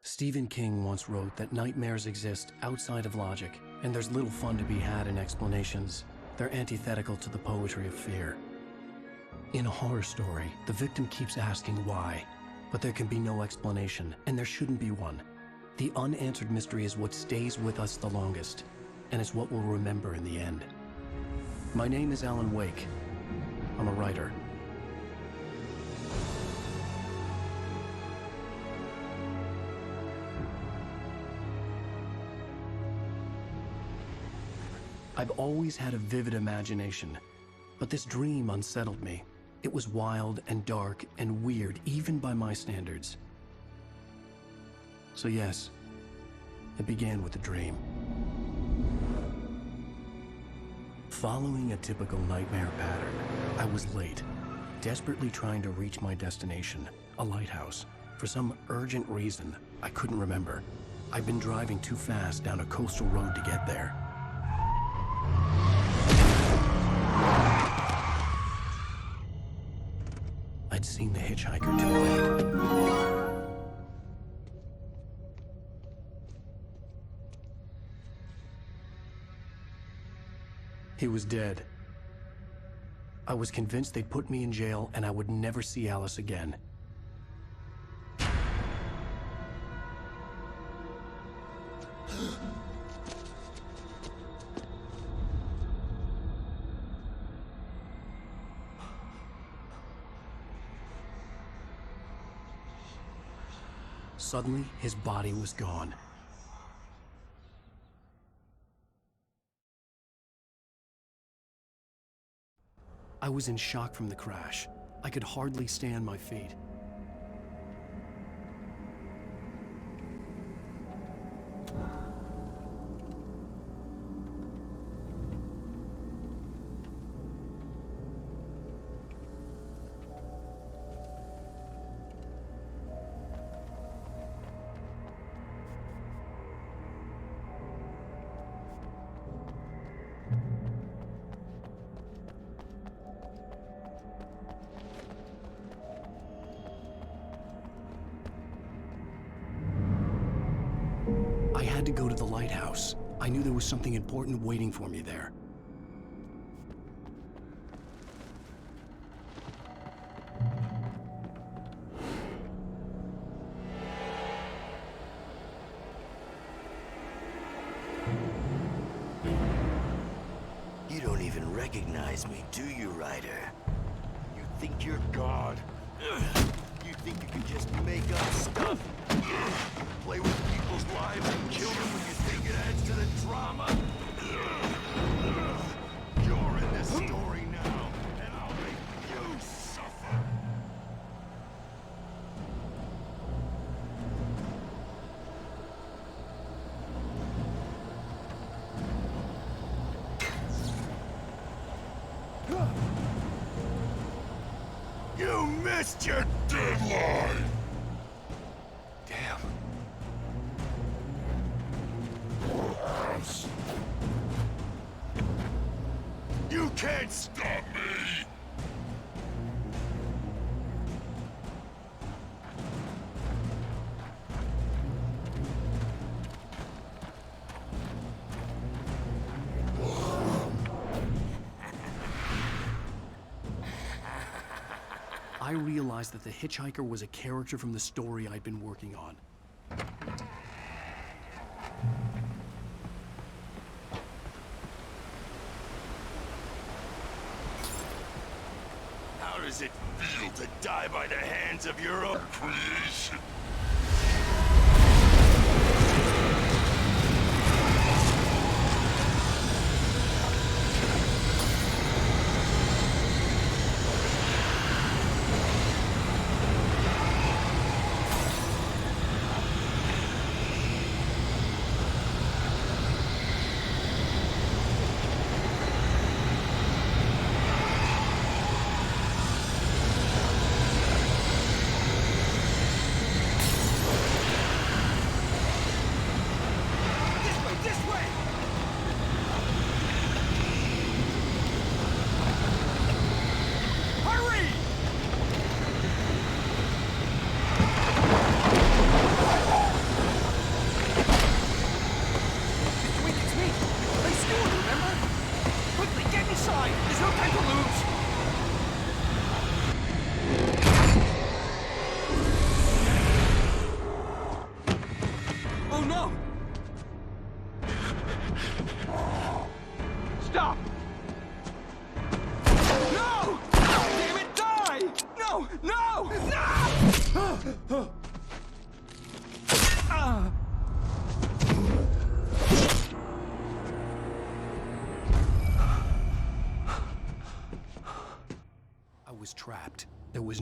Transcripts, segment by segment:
Stephen King once wrote that nightmares exist outside of logic, and there's little fun to be had in explanations. They're antithetical to the poetry of fear. In a horror story, the victim keeps asking why, but there can be no explanation, and there shouldn't be one. The unanswered mystery is what stays with us the longest, and it's what we'll remember in the end. My name is Alan Wake. I'm a writer. I've always had a vivid imagination, but this dream unsettled me. It was wild and dark and weird, even by my standards. So yes, it began with a dream. Following a typical nightmare pattern, I was late, desperately trying to reach my destination, a lighthouse. For some urgent reason, I couldn't remember. I'd been driving too fast down a coastal road to get there. I'd seen the hitchhiker too late. He was dead. I was convinced they'd put me in jail and I would never see Alice again. Suddenly, his body was gone. I was in shock from the crash. I could hardly stay on my feet. I had to go to the lighthouse. I knew there was something important waiting for me there. You don't even recognize me, do you, Ryder? You think you're God? You think you can just make up stuff? Play with people's lives and kill them when you think it adds to the drama? You're in this story now, and I'll make you suffer. You missed your deadline! Damn. You can't stop me! I realized that the hitchhiker was a character from the story I'd been working on. How does it feel to die by the hands of your own creation?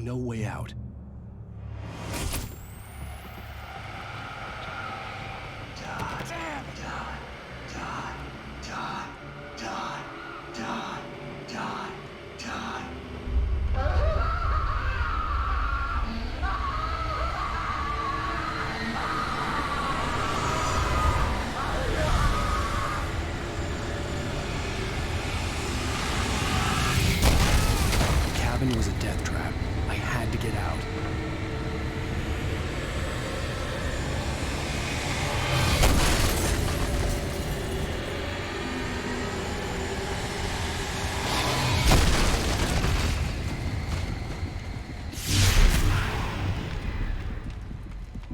no way out. It was a death trap. I had to get out.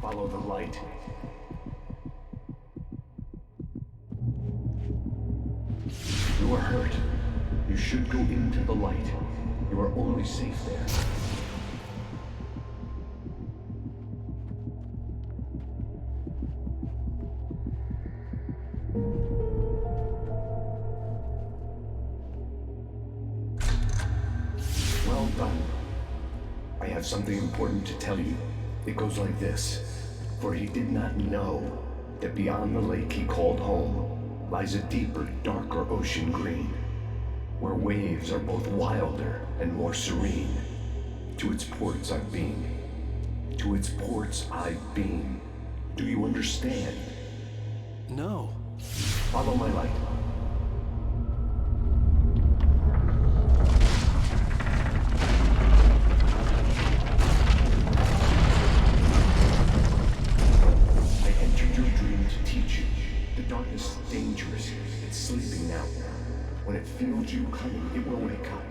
Follow the light. You are hurt. You should go into the light. You are only safe there. Well done. I have something important to tell you. It goes like this. For he did not know that beyond the lake he called home lies a deeper, darker ocean green, where waves are both wilder and more serene. To its ports I've been. To its ports I've been. Do you understand? No. Follow my light. I entered your dream to teach you. The darkness is dangerous. It's sleeping now. When it feels you coming, it will wake up.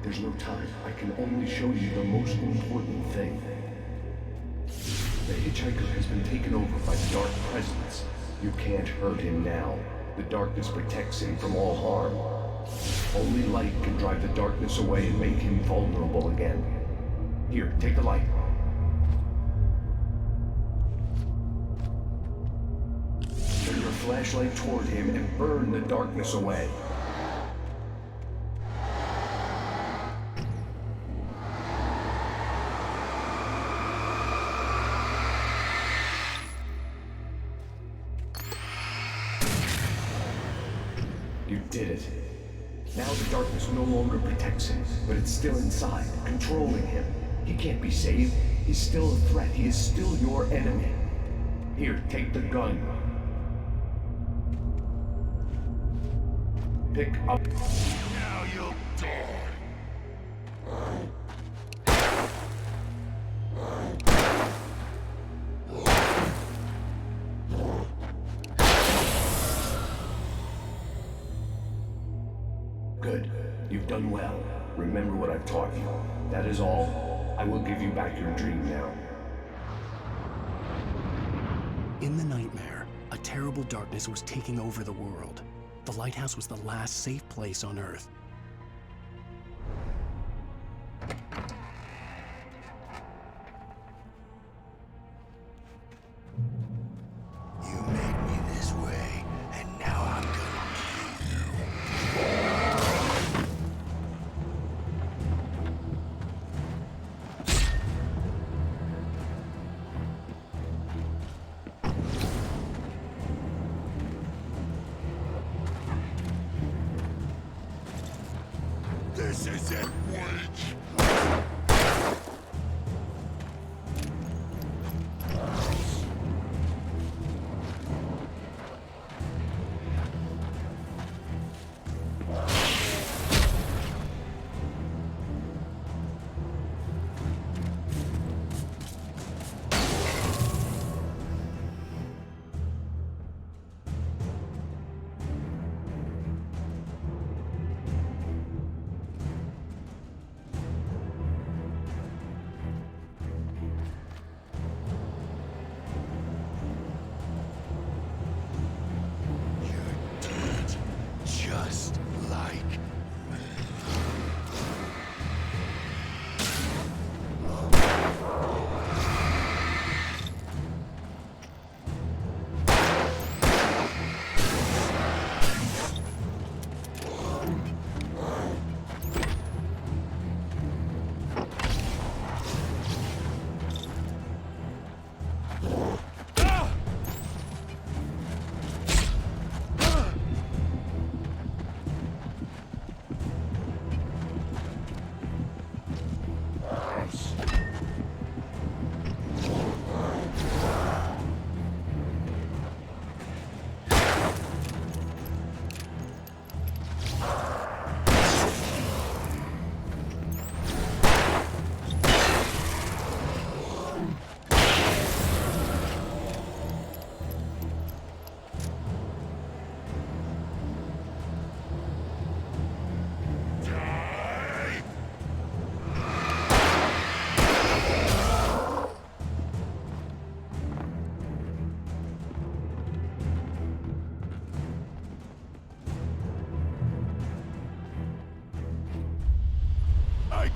There's no time. I can only show you the most important thing. The hitchhiker has been taken over by the dark presence. You can't hurt him now. The darkness protects him from all harm. Only light can drive the darkness away and make him vulnerable again. Here, take the light. Turn your flashlight toward him and burn the darkness away. You did it. Now the darkness no longer protects him, but it's still inside, controlling him. He can't be saved. He's still a threat. He is still your enemy. Here, take the gun. Pick up. Now you'll die. Good. You've done well. Remember what I've taught you. That is all. I will give you back your dream now. In the nightmare, a terrible darkness was taking over the world. The lighthouse was the last safe place on Earth. You made me this way, and now I'm gonna kill you. This isn't Witch!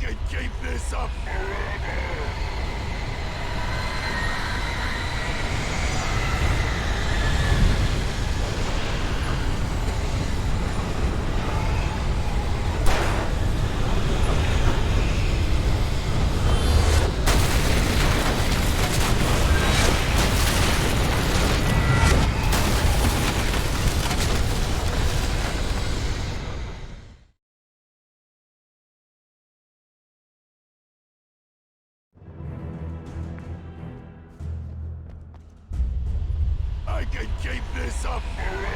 can keep this up forever! I can keep this up forever!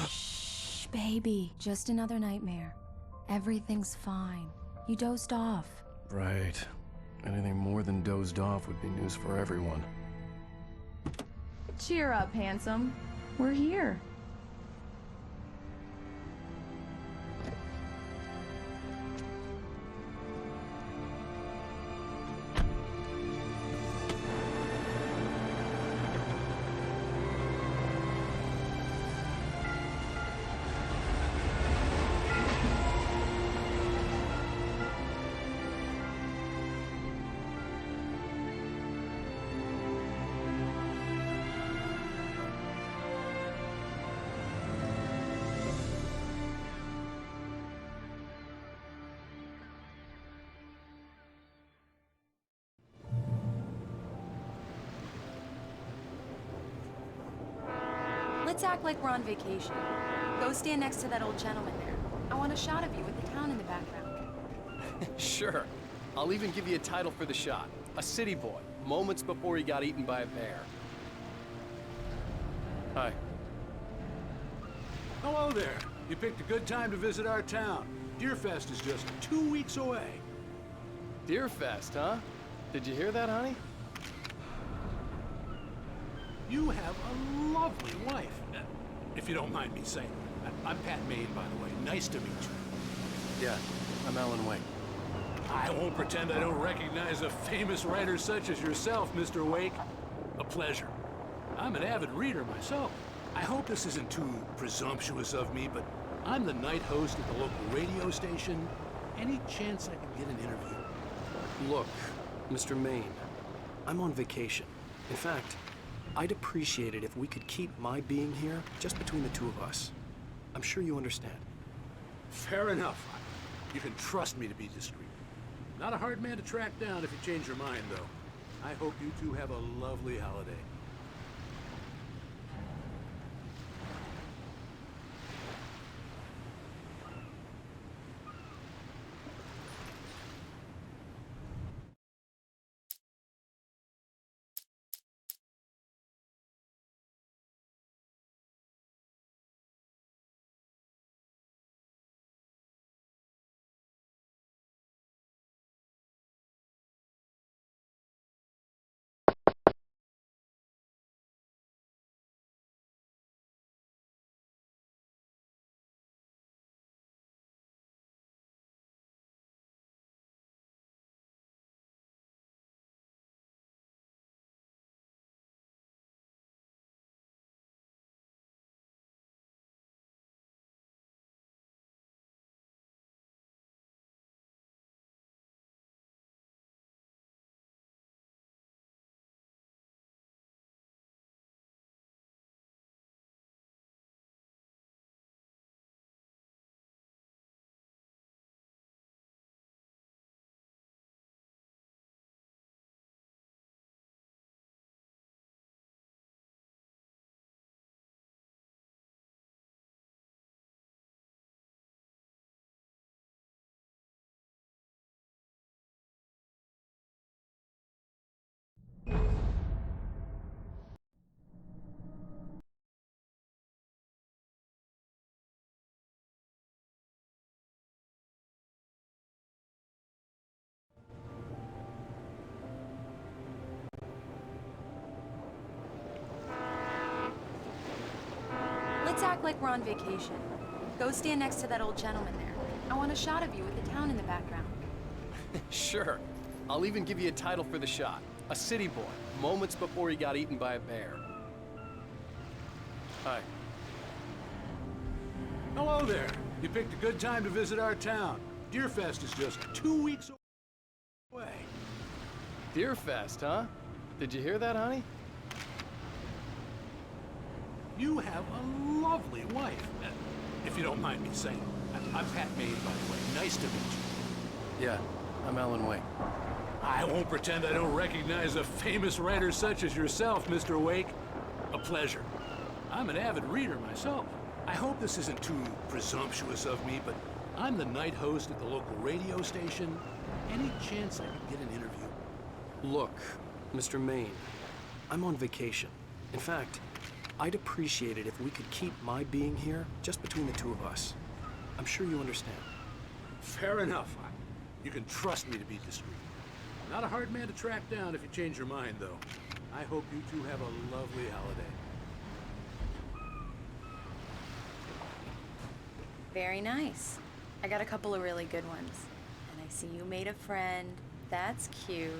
Shh, baby. Just another nightmare. Everything's fine. You dozed off. Right. Anything more than dozed off would be news for everyone. Cheer up, handsome. We're here. Let's act like we're on vacation. Go stand next to that old gentleman there. I want a shot of you with the town in the background. Sure. I'll even give you a title for the shot. A city boy, moments before he got eaten by a bear. Hi. Hello there. You picked a good time to visit our town. Deerfest is just 2 weeks away. Deerfest, huh? Did you hear that, honey? You have a lovely wife. If you don't mind me saying. I'm Pat Maine, by the way. Nice to meet you. Yeah, I'm Alan Wake. I won't pretend I don't recognize a famous writer such as yourself, Mr. Wake. A pleasure. I'm an avid reader myself. I hope this isn't too presumptuous of me, but I'm the night host at the local radio station. Any chance I could get an interview? Look, Mr. Maine, I'm on vacation. In fact, I'd appreciate it if we could keep my being here just between the two of us. I'm sure you understand. Fair enough. You can trust me to be discreet. Not a hard man to track down if you change your mind, though. I hope you two have a lovely holiday. Let's act like we're on vacation. Go stand next to that old gentleman there. I want a shot of you with the town in the background. Sure. I'll even give you a title for the shot. A city boy, moments before he got eaten by a bear. Hi. Hello there. You picked a good time to visit our town. Deerfest is just 2 weeks away. Deerfest, huh? Did you hear that, honey? You have a lovely wife, if you don't mind me saying. I'm Pat Maine, by the way. Nice to meet you. Yeah, I'm Alan Wake. I won't pretend I don't recognize a famous writer such as yourself, Mr. Wake. A pleasure. I'm an avid reader myself. I hope this isn't too presumptuous of me, but I'm the night host at the local radio station. Any chance I could get an interview? Look, Mr. Maine, I'm on vacation. In fact, I'd appreciate it if we could keep my being here just between the two of us. I'm sure you understand. Fair enough. You can trust me to be discreet. Not a hard man to track down if you change your mind, though. I hope you two have a lovely holiday. Very nice. I got a couple of really good ones. And I see you made a friend. That's cute.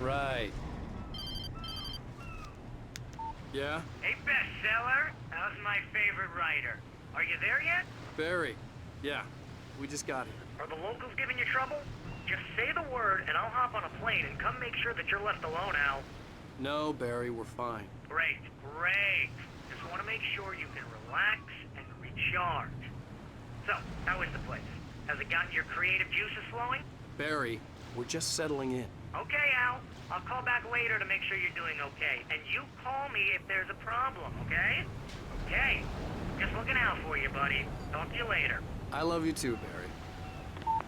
Right. Yeah? Hey, bestseller. How's my favorite writer? Are you there yet? Barry. Yeah, we just got here. Are the locals giving you trouble? Just say the word and I'll hop on a plane and come make sure that you're left alone, Al. No, Barry, we're fine. Great, great. Just want to make sure you can relax and recharge. So, how is the place? Has it gotten your creative juices flowing? Barry, we're just settling in. Okay, Al. I'll call back later to make sure you're doing okay. And you call me if there's a problem, okay? Okay. Just looking out for you, buddy. Talk to you later. I love you too, Barry.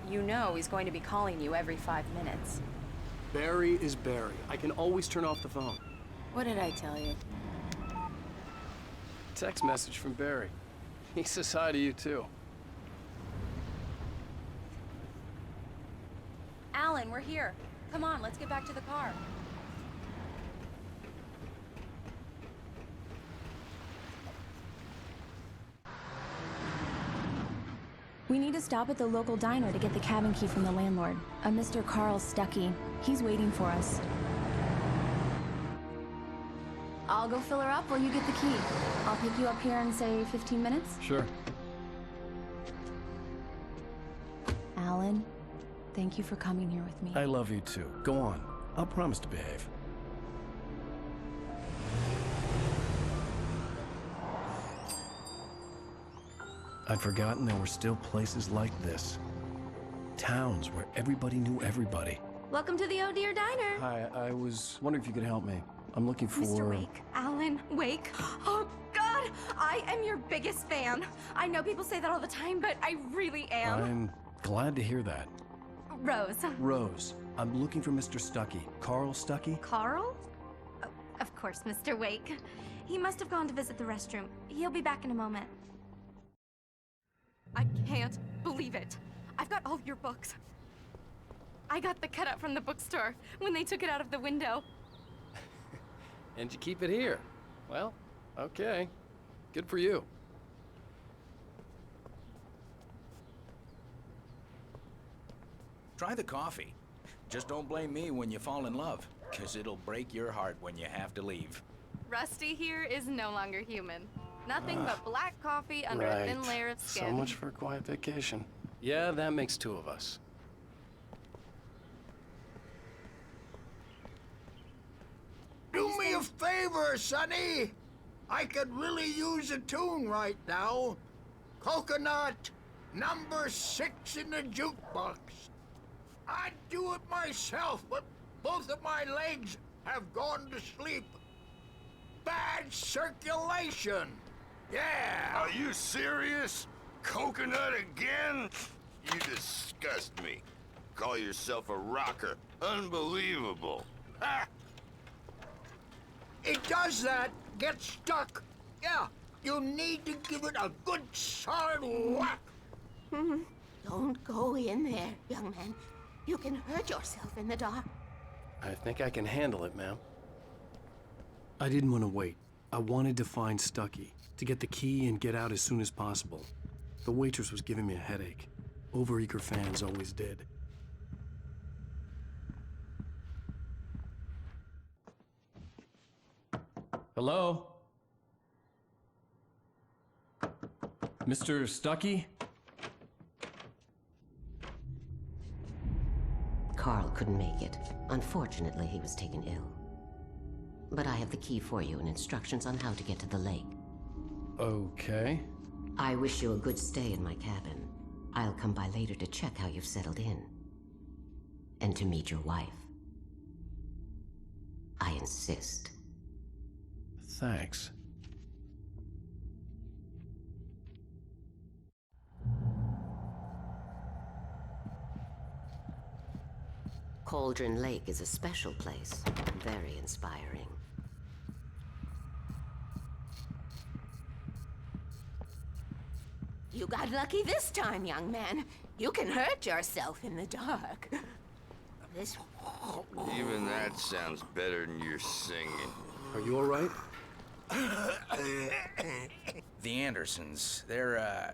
You know he's going to be calling you every 5 minutes. Barry is Barry. I can always turn off the phone. What did I tell you? Text message from Barry. He says hi to you too. Alan, we're here. Come on, let's get back to the car. We need to stop at the local diner to get the cabin key from the landlord, a Mr. Carl Stuckey. He's waiting for us. I'll go fill her up while you get the key. I'll pick you up here in, say, 15 minutes? Sure. Alan, thank you for coming here with me. I love you too. Go on. I'll promise to behave. I'd forgotten there were still places like this. Towns where everybody knew everybody. Welcome to the Oh Dear Diner. Hi, I was wondering if you could help me. I'm looking for... Mr. Wake. Alan Wake. Oh, God! I am your biggest fan. I know people say that all the time, but I really am. I'm glad to hear that. Rose. Rose, I'm looking for Mr. Stuckey. Carl Stuckey? Carl? Oh, of course, Mr. Wake. He must have gone to visit the restroom. He'll be back in a moment. I can't believe it. I've got all your books. I got the cutout from the bookstore when they took it out of the window. And you keep it here. Well, okay. Good for you. Try the coffee. Just don't blame me when you fall in love, 'cause it'll break your heart when you have to leave. Rusty here is no longer human. Nothing but black coffee under a thin layer of skin. So much for a quiet vacation. Yeah, that makes two of us. Do me a favor, Sonny. I could really use a tune right now. Coconut, number 6 in the jukebox. I'd do it myself, but both of my legs have gone to sleep. Bad circulation. Yeah. Are you serious? Coconut again? You disgust me. Call yourself a rocker. Unbelievable. Ha! It does that. Get stuck. Yeah, you need to give it a good solid whack. Don't go in there, young man. You can hurt yourself in the dark. I think I can handle it, ma'am. I didn't want to wait. I wanted to find Stucky, to get the key and get out as soon as possible. The waitress was giving me a headache. Overeager fans always did. Hello? Mr. Stucky? Carl couldn't make it. Unfortunately, he was taken ill. But I have the key for you and instructions on how to get to the lake. Okay. I wish you a good stay in my cabin. I'll come by later to check how you've settled in. And to meet your wife. I insist. Thanks. Cauldron Lake is a special place. Very inspiring. You got lucky this time, young man. You can hurt yourself in the dark. This... Even that sounds better than your singing. Are you all right? The Andersons, they're,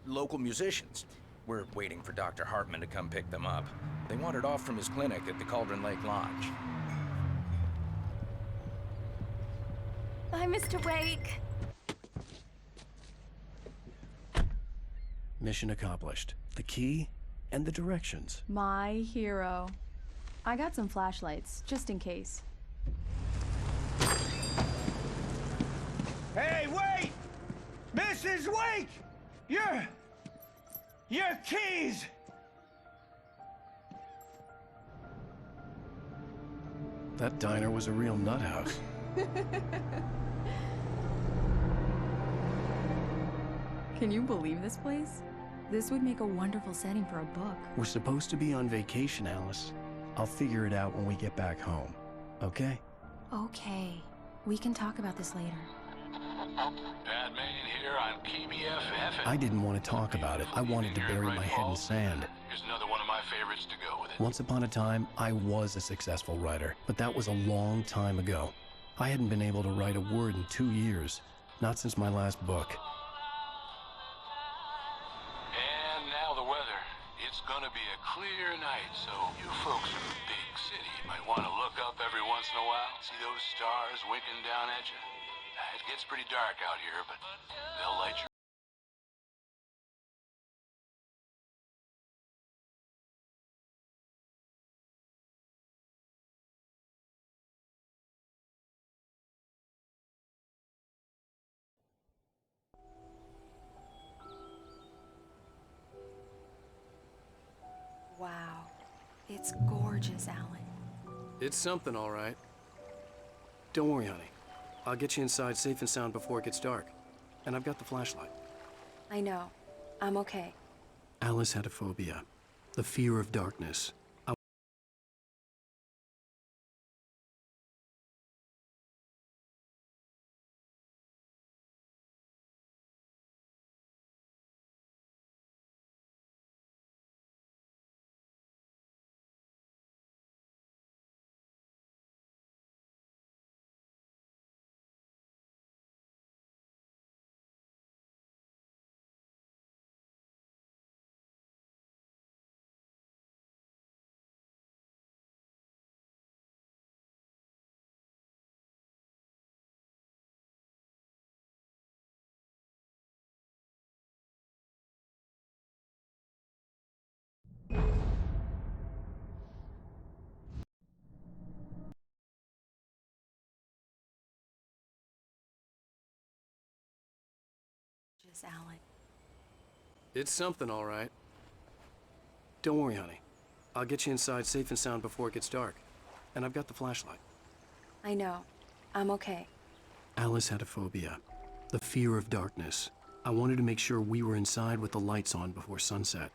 local musicians. We're waiting for Dr. Hartman to come pick them up. They wandered off from his clinic at the Cauldron Lake Lodge. Bye, Mr. Wake. Mission accomplished. The key and the directions. My hero. I got some flashlights, just in case. Hey, wait! Mrs. Wake! Your keys! That diner was a real nut house. Can you believe this place? This would make a wonderful setting for a book. We're supposed to be on vacation, Alice. I'll figure it out when we get back home. Okay? Okay. We can talk about this later. Pat Main here on KBFF. I didn't want to talk about it. I wanted to bury my head in sand. Here's another one of my favorites to go with it. Once upon a time, I was a successful writer, but that was a long time ago. I hadn't been able to write a word in 2 years, not since my last book. And now the weather. It's gonna be a clear night, so you folks in the big city might want to look up every once in a while. See those stars winking down at you? It gets pretty dark out here, but they'll light your... Wow. It's gorgeous, Alan. It's something, all right. Don't worry, honey. I'll get you inside safe and sound before it gets dark. And I've got the flashlight. I know. I'm okay. Alice had a phobia. The fear of darkness. Alan. It's something, all right. Don't worry, honey. I'll get you inside safe and sound before it gets dark. And I've got the flashlight. I know. I'm okay. Alice had a phobia. The fear of darkness. I wanted to make sure we were inside with the lights on before sunset.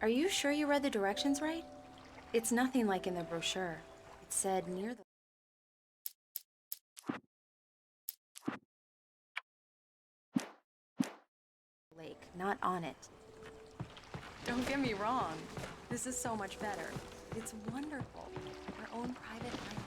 Are you sure you read the directions right? It's nothing like in the brochure. It said near the lake, not on it. Don't get me wrong. This is so much better. It's wonderful. Our own private island.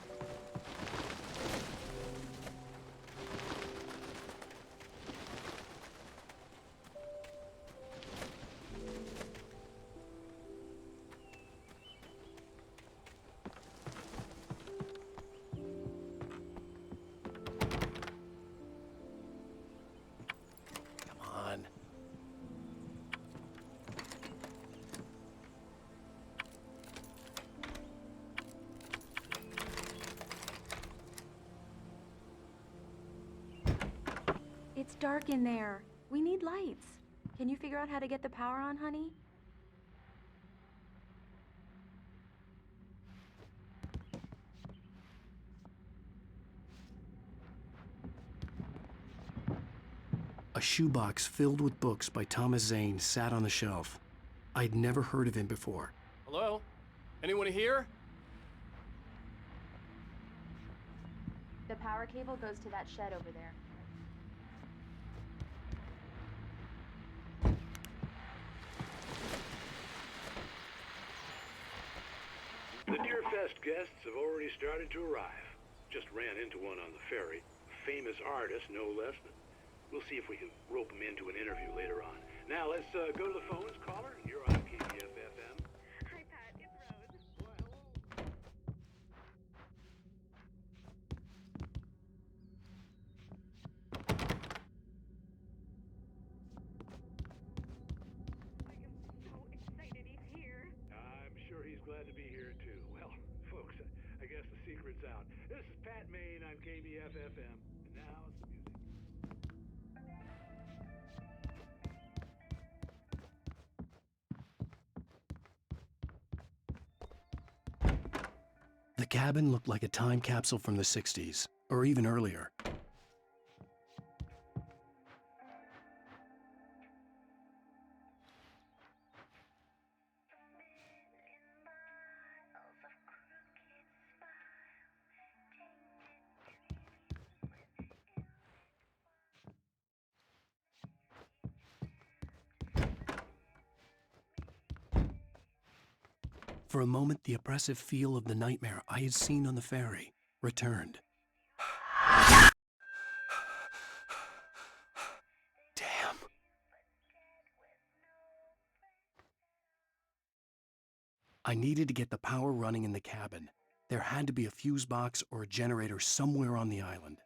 Come on. It's dark in there. We need lights. Can you figure out how to get the power on, honey? A shoebox filled with books by Thomas Zane sat on the shelf. I'd never heard of him before. Hello? Anyone here? The power cable goes to that shed over there. The Deerfest guests have already started to arrive. Just ran into one on the ferry. A famous artist, no less. We'll see if we can rope him into an interview later on. Now, let's go to the phones. Caller, you're on KBF-FM. Hi, Pat. It's Rose. I am so excited he's here. I'm sure he's glad to be here, too. Well, folks, I guess the secret's out. This is Pat Maine on KBF-FM. And now it's the music. The cabin looked like a time capsule from the 60s, or even earlier. For a moment, the oppressive feel of the nightmare I had seen on the ferry returned. Damn. I needed to get the power running in the cabin. There had to be a fuse box or a generator somewhere on the island.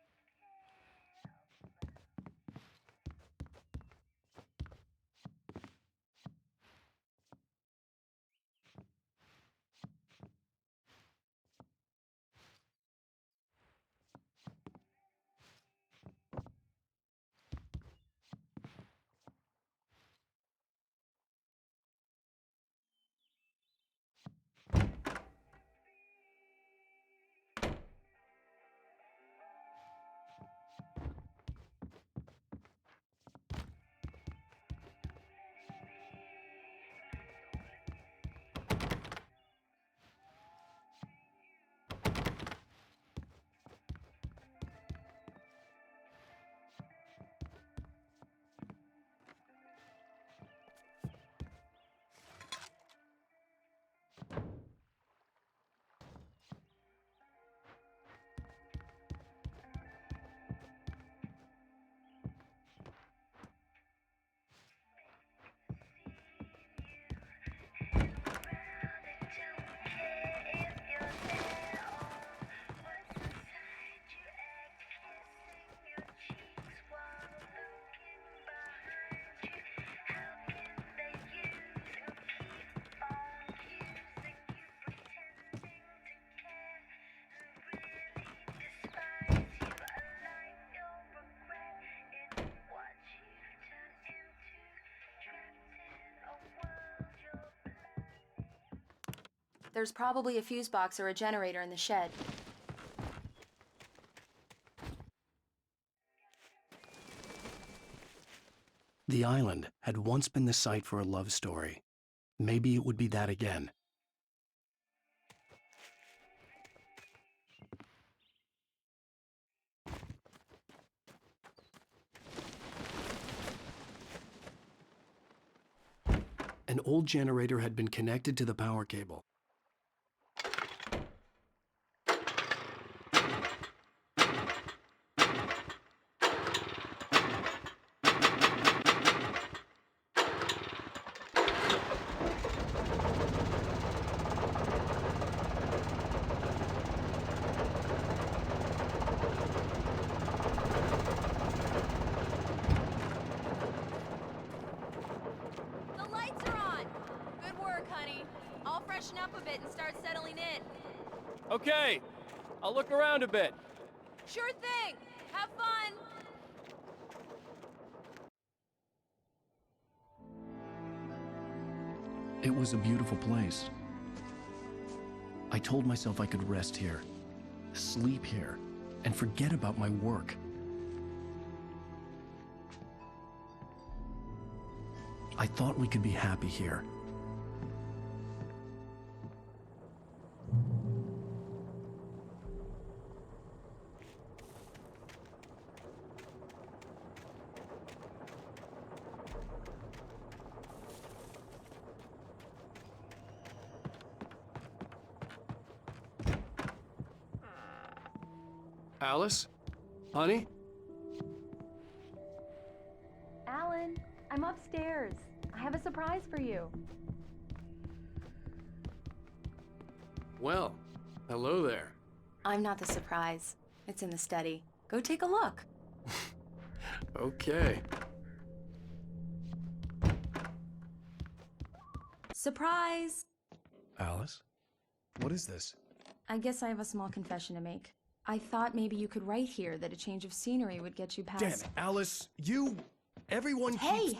There's probably a fuse box or a generator in the shed. The island had once been the site for a love story. Maybe it would be that again. An old generator had been connected to the power cable. The lights are on! Good work, honey. I'll freshen up a bit and start settling in. Okay, I'll look around a bit. Sure thing! Have fun! It was a beautiful place. I told myself I could rest here, sleep here, and forget about my work. I thought we could be happy here. Alice? Honey? Alan, I'm upstairs. I have a surprise for you. Well, hello there. I'm not the surprise. It's in the study. Go take a look. Okay. Surprise! Alice? What is this? I guess I have a small confession to make. I thought maybe you could write here that a change of scenery would get you past... Damn it, Alice! Everyone Hey,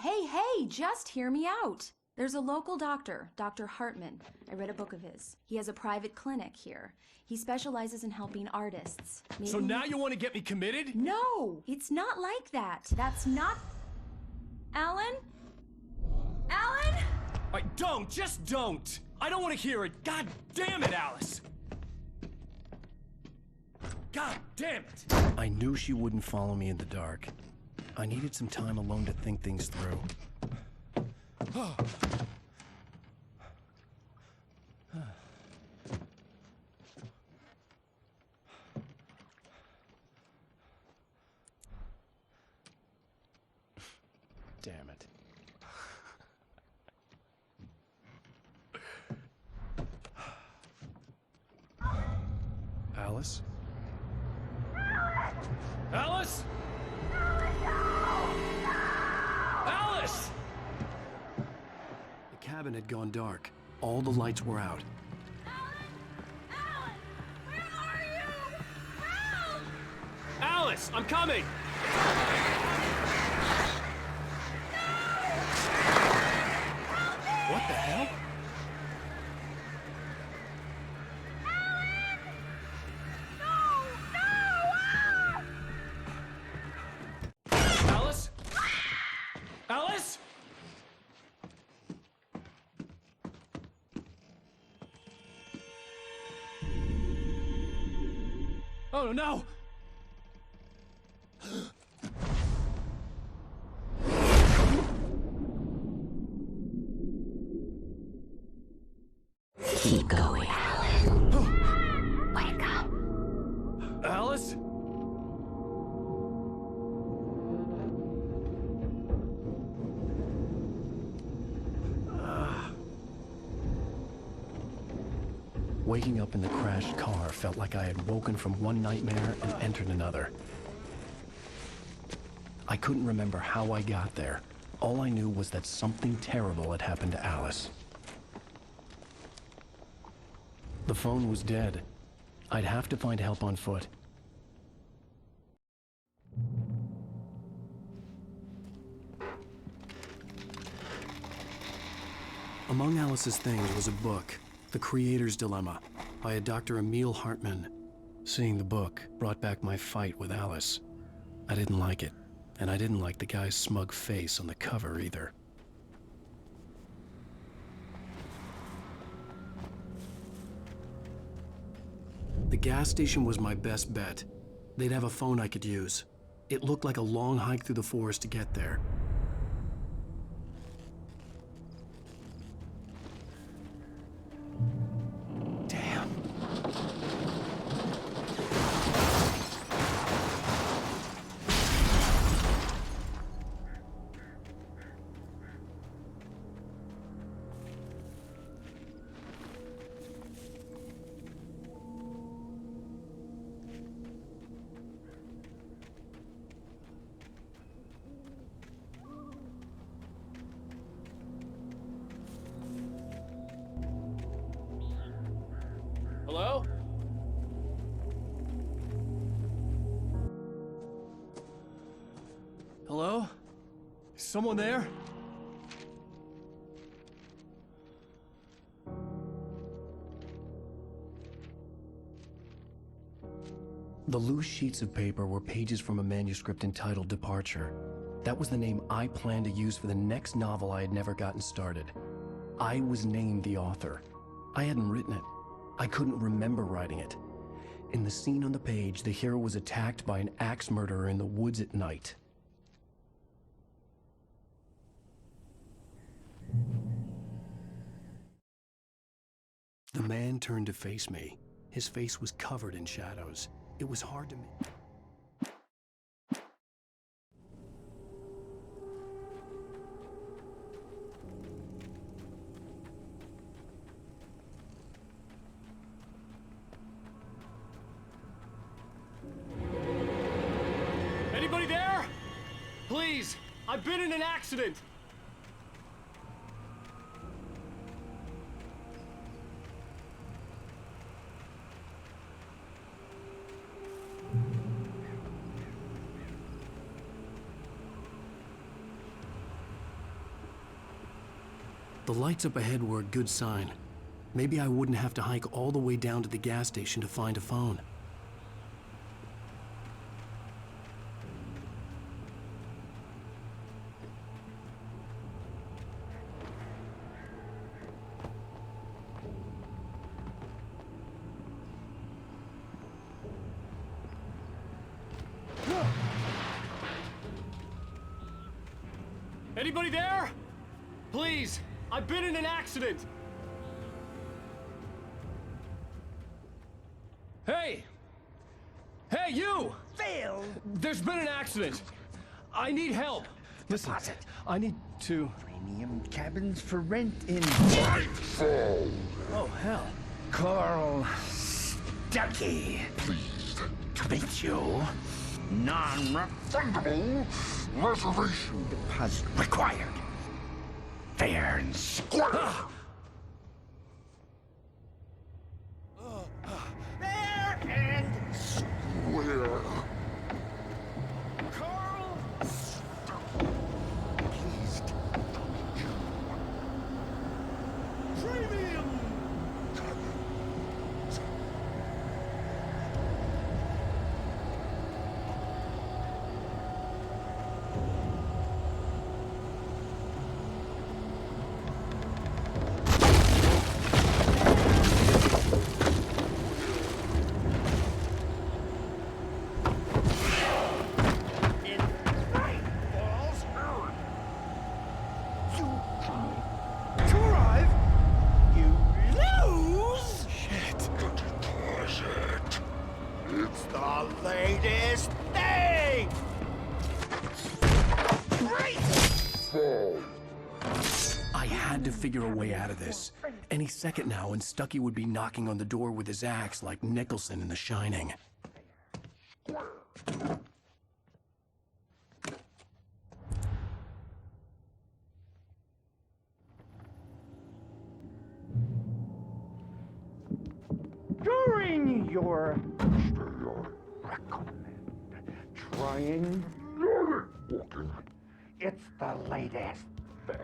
just hear me out! There's a local doctor, Dr. Hartman. I read a book of his. He has a private clinic here. He specializes in helping artists. So now you want to get me committed? No! It's not like that. That's not... Alan? Alan? Just don't! I don't want to hear it! God damn it, Alice! God damn it! I knew she wouldn't follow me in the dark. I needed some time alone to think things through. Damn it. Alice? Alice? Alice! The cabin had gone dark. All the lights were out. Alice, I'm coming! What the hell? Alice? Alice? Oh no! Keep going, Alan. Wake up. Alice? Waking up in the crashed car felt like I had woken from one nightmare and entered another. I couldn't remember how I got there. All I knew was that something terrible had happened to Alice. The phone was dead. I'd have to find help on foot. Among Alice's things was a book, The Creator's Dilemma, by a Dr. Emil Hartman. Seeing the book brought back my fight with Alice. I didn't like it, and I didn't like the guy's smug face on the cover either. The gas station was my best bet. They'd have a phone I could use. It looked like a long hike through the forest to get there. Hello? Hello? Is someone there? The loose sheets of paper were pages from a manuscript entitled Departure. That was the name I planned to use for the next novel I had never gotten started. I was named the author. I hadn't written it. I couldn't remember writing it. In the scene on the page, the hero was attacked by an axe murderer in the woods at night. The man turned to face me. His face was covered in shadows. It was hard to make. Anybody there? Please, I've been in an accident. The lights up ahead were a good sign. Maybe I wouldn't have to hike all the way down to the gas station to find a phone. Anybody there? Please, I've been in an accident. Hey! Hey, you! Phil! There's been an accident. I need help. Listen, I need to... Premium cabins for rent in... Nightfall! Oh, hell. Carl Stuckey. Pleased to meet you. Non-refundable reservation deposit required. Fair and square. Fair and square. Carl Stuckey. Pleased to meet you. Premium. Figure a way out of this. Any second now, and Stuckey would be knocking on the door with his axe like Nicholson in The Shining. During your recommend trying walking. It's the latest thing.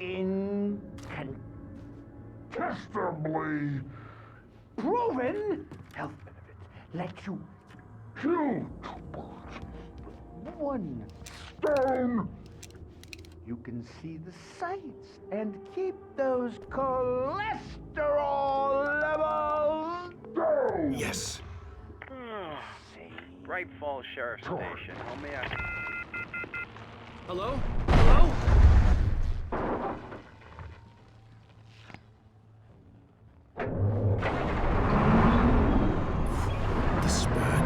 Incontestably proven health benefits let you kill 2 birds with 1 stone. You can see the sights and keep those cholesterol levels down. Yes. Bright Falls Sheriff's Station. How may I... Hello? Hello? The spat.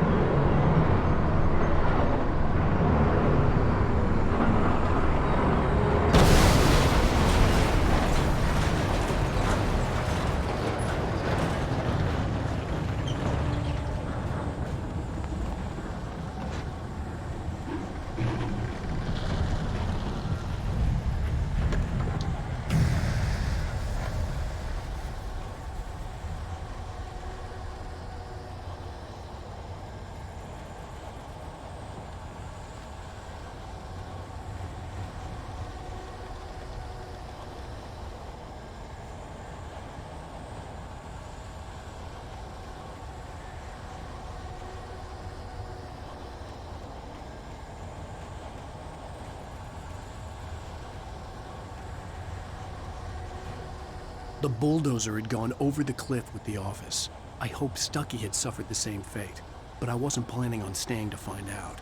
The bulldozer had gone over the cliff with the office. I hoped Stucky had suffered the same fate, but I wasn't planning on staying to find out.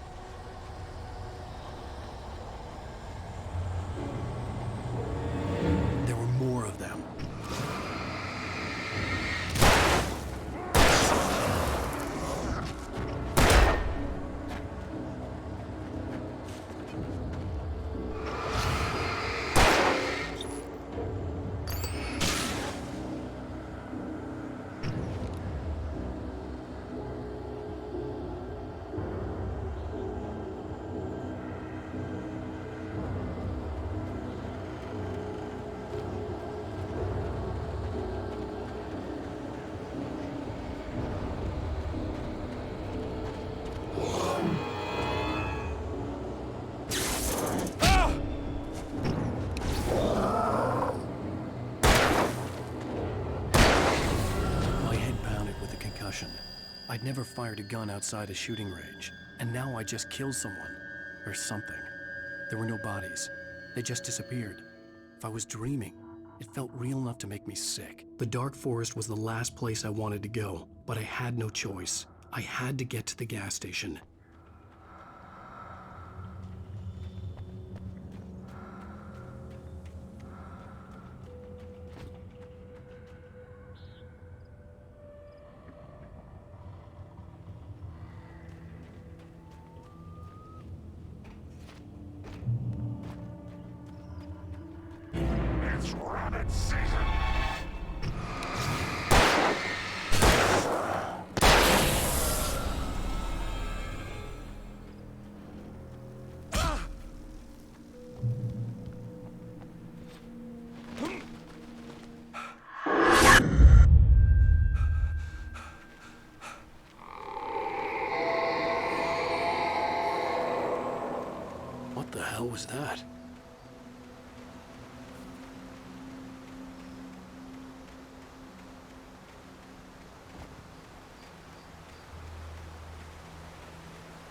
There were more of them. I'd never fired a gun outside a shooting range, and now I just killed someone. Or something. There were no bodies. They just disappeared. If I was dreaming, it felt real enough to make me sick. The Dark Forest was the last place I wanted to go, but I had no choice. I had to get to the gas station. It's rabbit season! What the hell was that?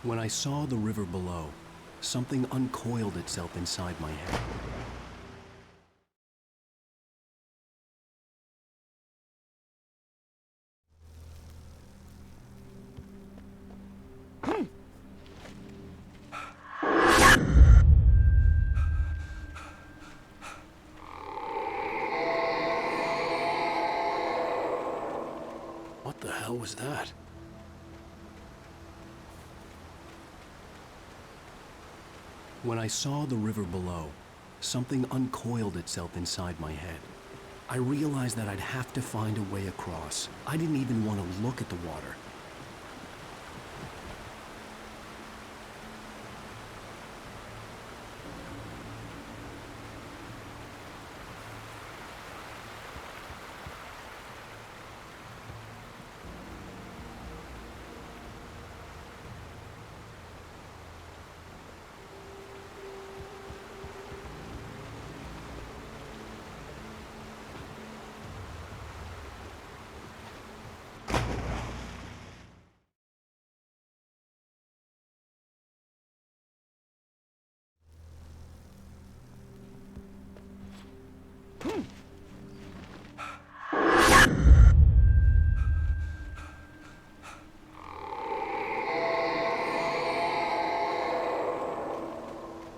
When I saw the river below, something uncoiled itself inside my head. What the hell was that? When I saw the river below, something uncoiled itself inside my head. I realized that I'd have to find a way across. I didn't even want to look at the water.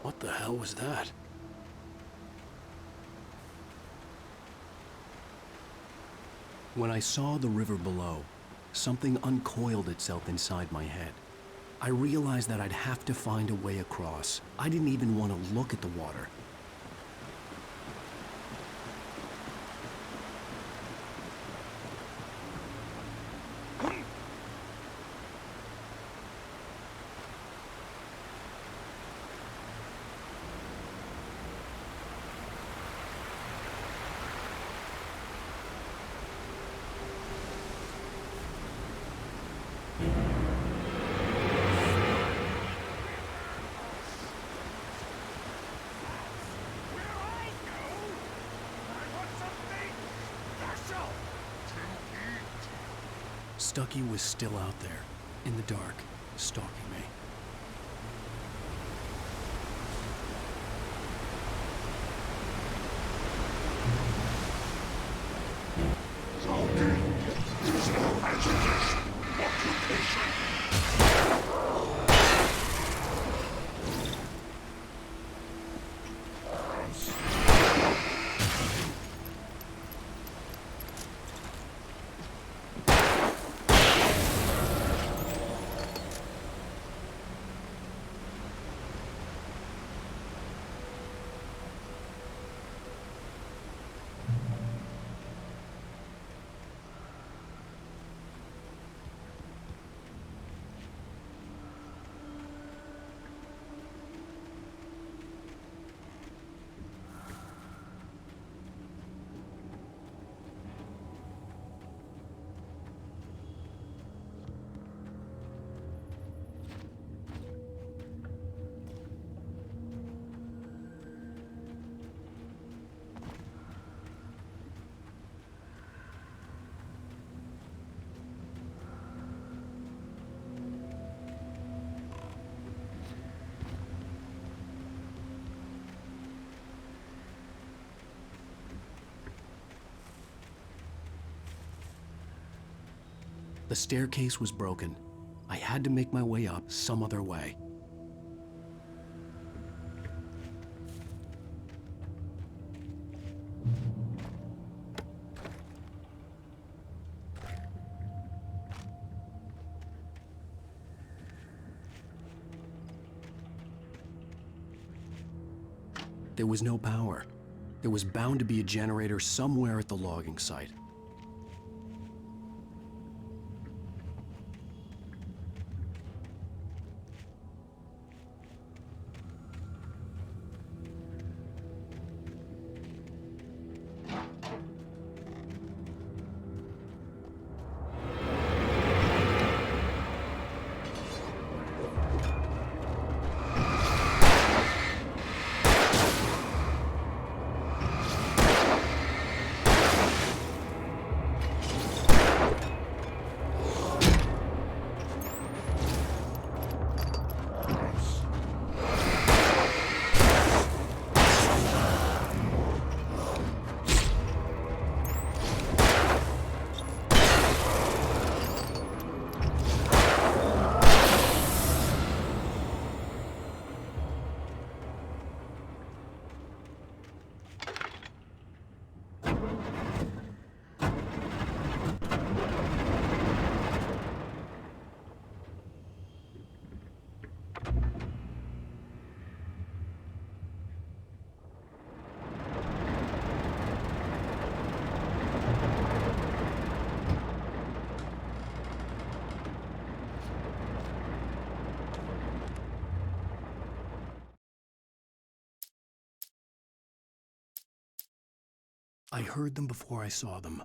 What the hell was that? When I saw the river below, something uncoiled itself inside my head. I realized that I'd have to find a way across. I didn't even want to look at the water. Stucky was still out there, in the dark, stalking me. The staircase was broken. I had to make my way up some other way. There was no power. There was bound to be a generator somewhere at the logging site. I heard them before I saw them.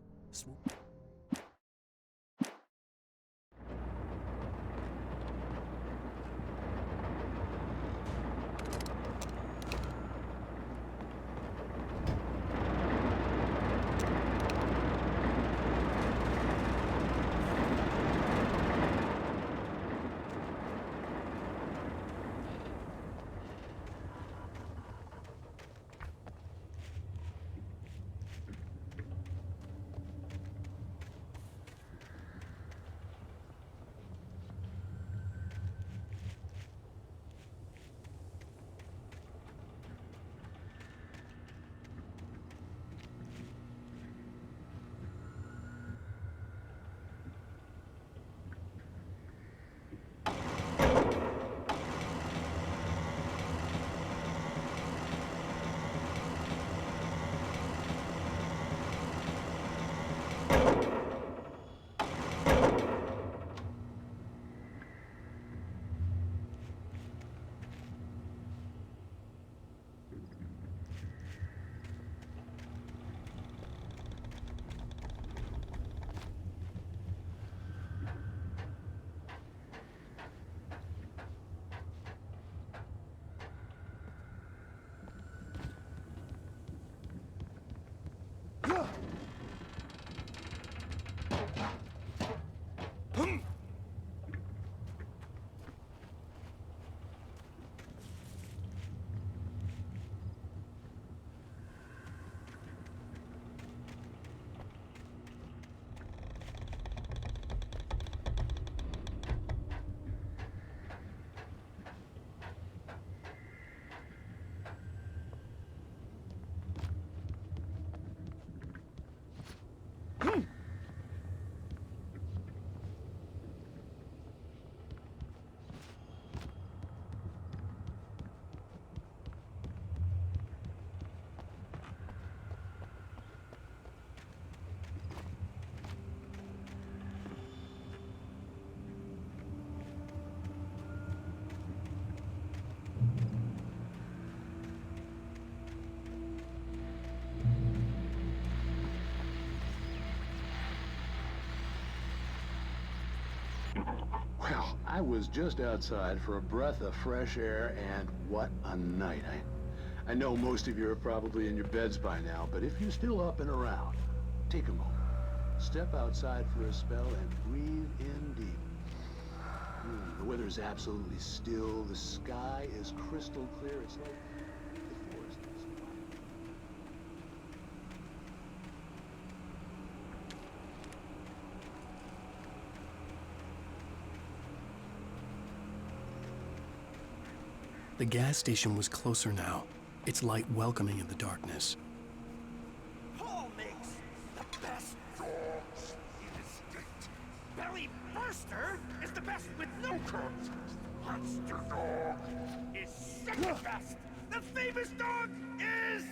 Well, I was just outside for a breath of fresh air, and what a night. I know most of you are probably in your beds by now, but if you're still up and around, take a moment. Step outside for a spell and breathe in deep. The weather is absolutely still. The sky is crystal clear. It's like the forest is quiet. The gas station was closer now, its light welcoming in the darkness. Paul makes the best dogs in the state. Belly Burster is the best with no curves. Monster Dog is second best. The famous dog is...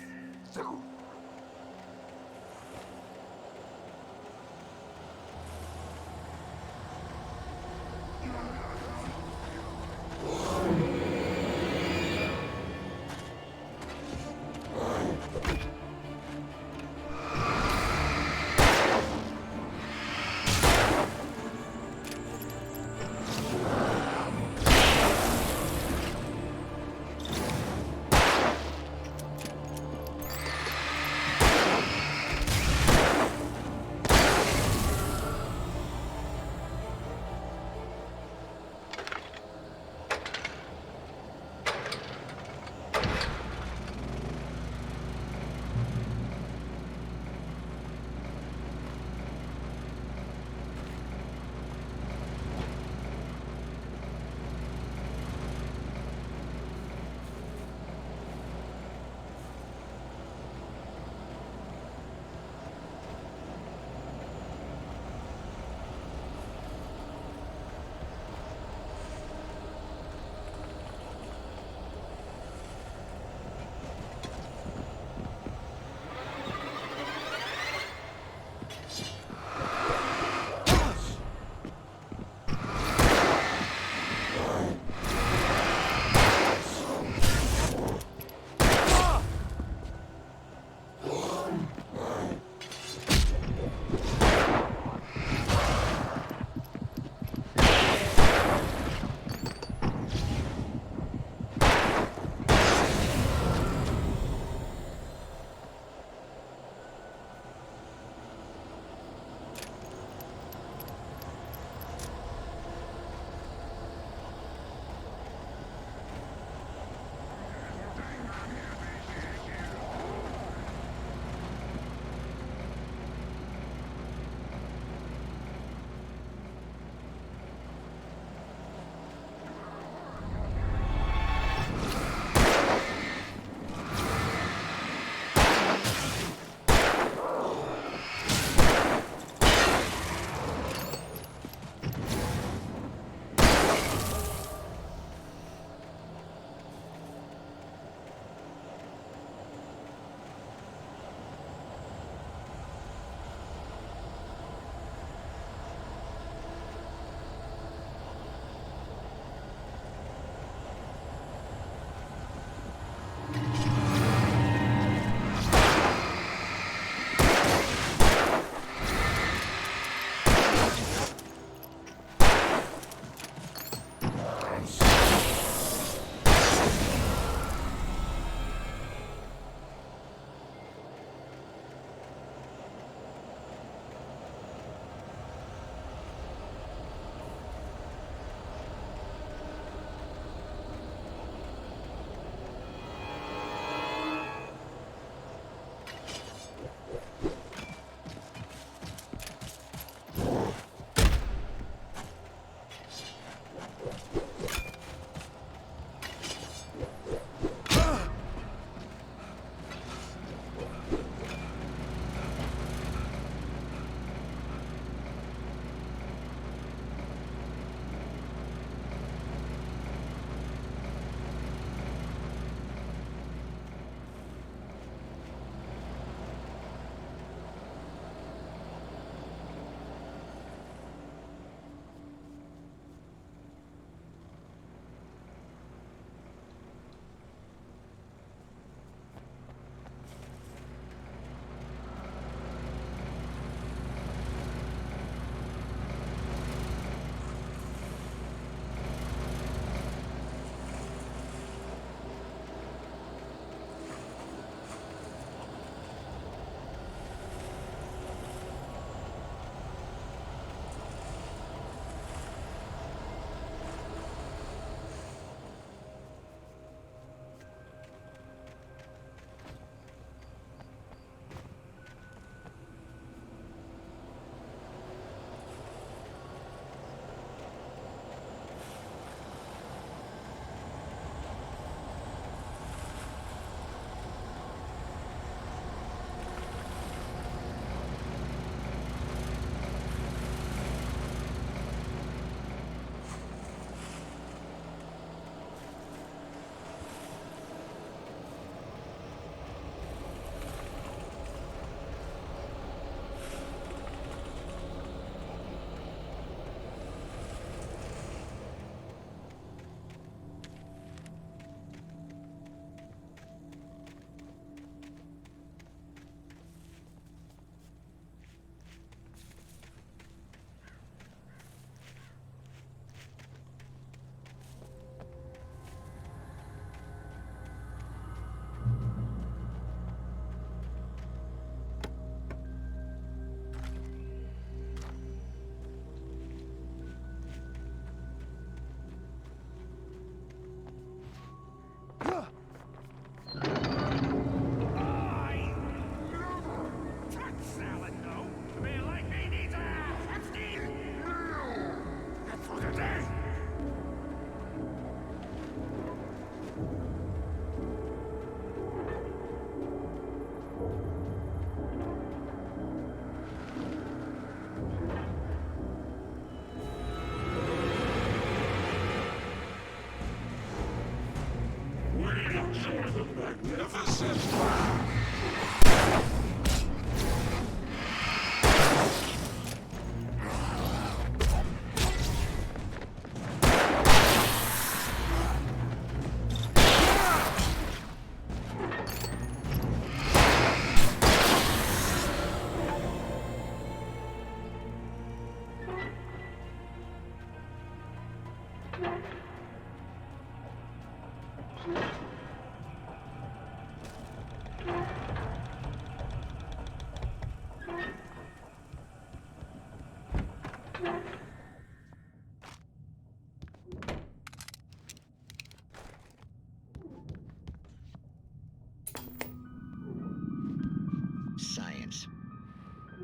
Science.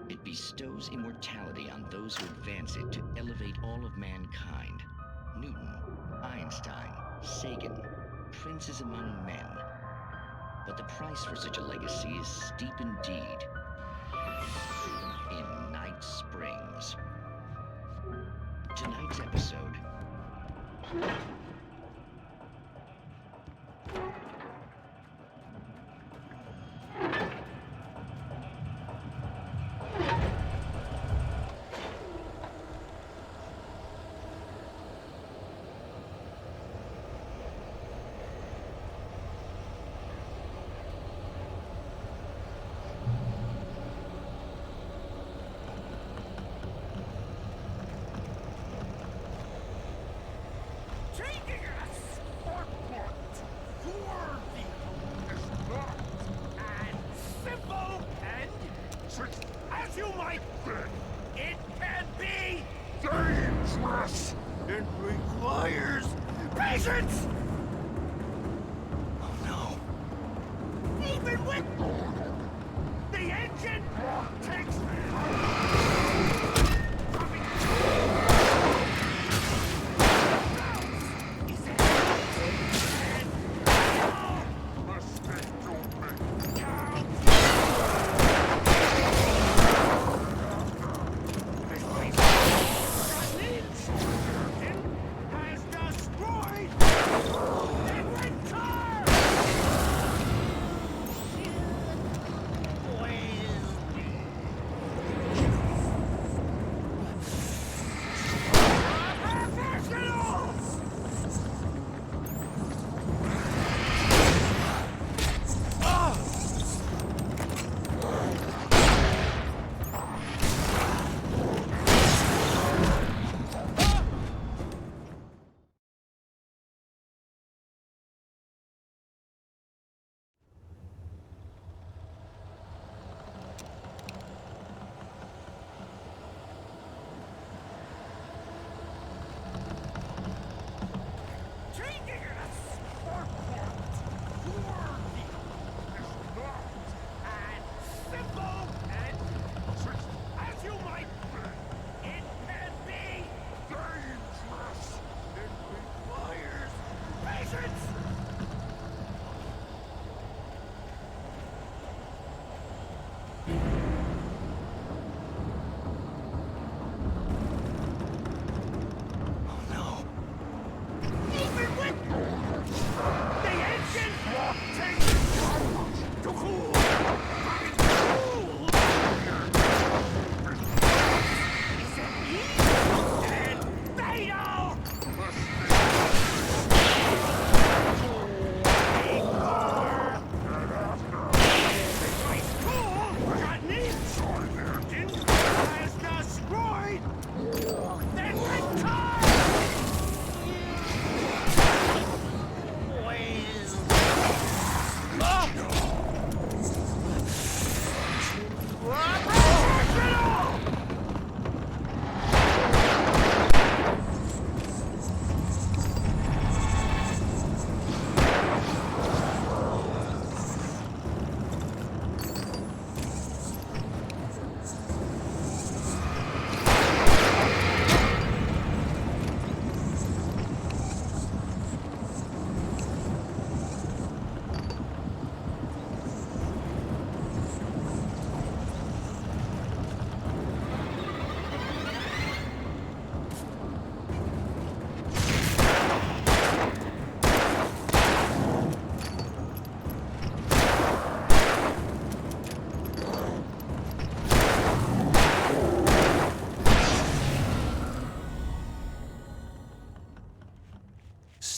It bestows immortality on those who advance it to elevate all of mankind. Newton, Einstein, Sagan, princes among men. But the price for such a legacy is steep indeed. In Night Springs. Tonight's episode. Taking us for what? Worthy is not and simple and, as you might think, it can be dangerous. It requires patience. Oh no! Even with the engine takes has destroyed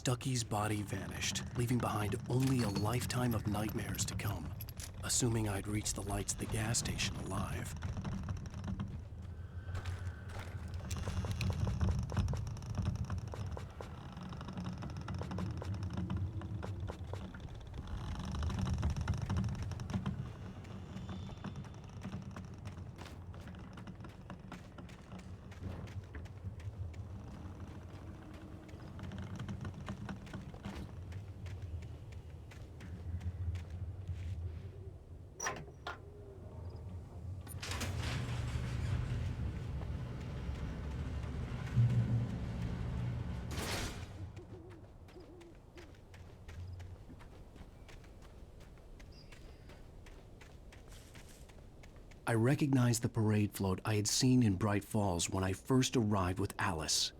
Stucky's body vanished, leaving behind only a lifetime of nightmares to come, assuming I'd reached the lights of the gas station alive. I recognized the parade float I had seen in Bright Falls when I first arrived with Alice.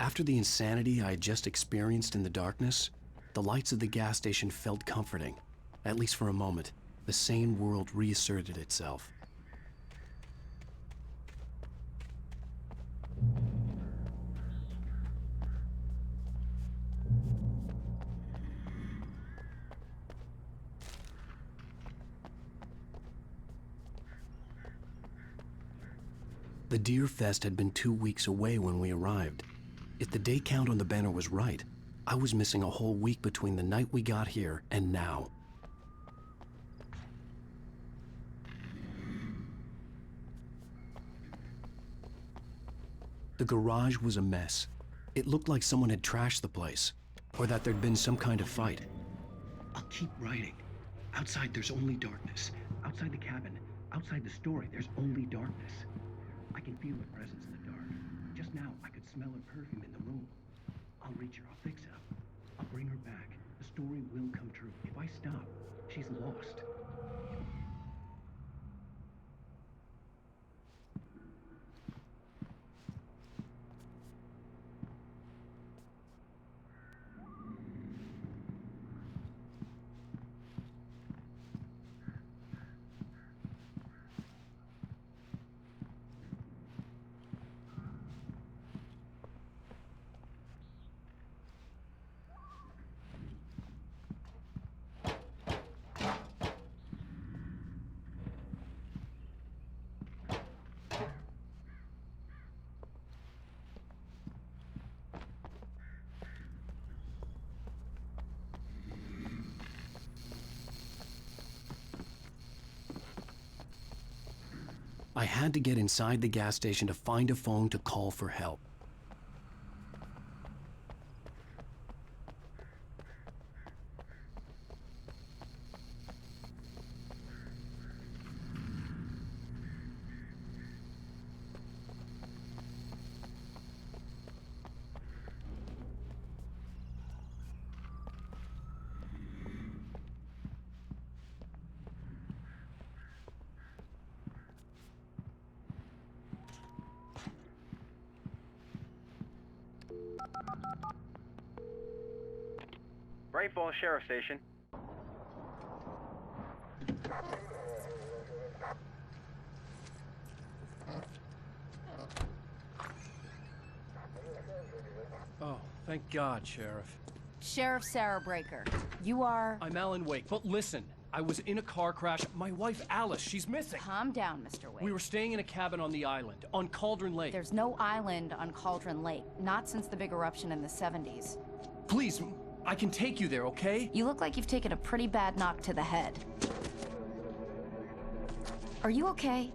After the insanity I had just experienced in the darkness, the lights of the gas station felt comforting. At least for a moment, the sane world reasserted itself. The Deer Fest had been 2 weeks away when we arrived. If the day count on the banner was right, I was missing a whole week between the night we got here and now. The garage was a mess. It looked like someone had trashed the place, or that there'd been some kind of fight. I'll keep writing. Outside, there's only darkness. Outside the cabin, outside the story, there's only darkness. I can feel her presence in the dark. Just now, I could smell her perfume in the room. I'll reach her, I'll fix it up. I'll bring her back. The story will come true. If I stop, she's lost. I had to get inside the gas station to find a phone to call for help. Bright Falls Sheriff Station. Oh, thank God, Sheriff. Sheriff Sarah Breaker. You are... I'm Alan Wake, but listen. I was in a car crash. My wife, Alice, she's missing. Calm down, Mr. Wake. We were staying in a cabin on the island, on Cauldron Lake. There's no island on Cauldron Lake. Not since the big eruption in the 70s. Please, I can take you there, okay? You look like you've taken a pretty bad knock to the head. Are you okay?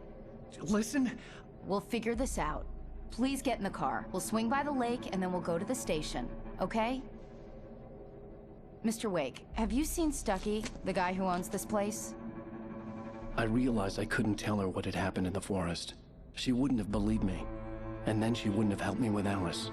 Listen. We'll figure this out. Please get in the car. We'll swing by the lake and then we'll go to the station, okay? Mr. Wake, have you seen Stucky, the guy who owns this place? I realized I couldn't tell her what had happened in the forest. She wouldn't have believed me. And then she wouldn't have helped me with Alice.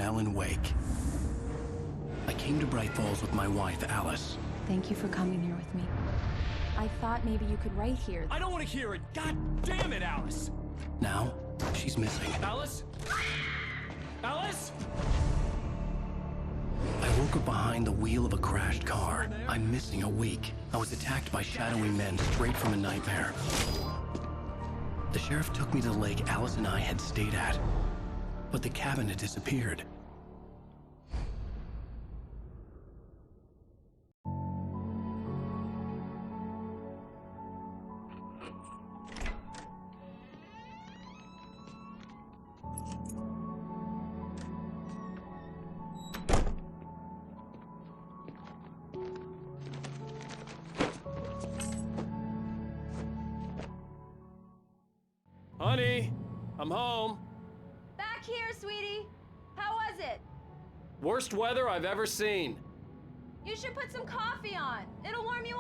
Alan Wake. I came to Bright Falls with my wife, Alice. Thank you for coming here with me. I thought maybe you could write here. I don't want to hear it! God damn it, Alice! Now, she's missing. Alice? Alice? I woke up behind the wheel of a crashed car. I'm missing a week. I was attacked by shadowy men straight from a nightmare. The sheriff took me to the lake Alice and I had stayed at, but the cabin had disappeared. Honey, I'm home. Back here, sweetie. How was it? Worst weather I've ever seen. You should put some coffee on. It'll warm you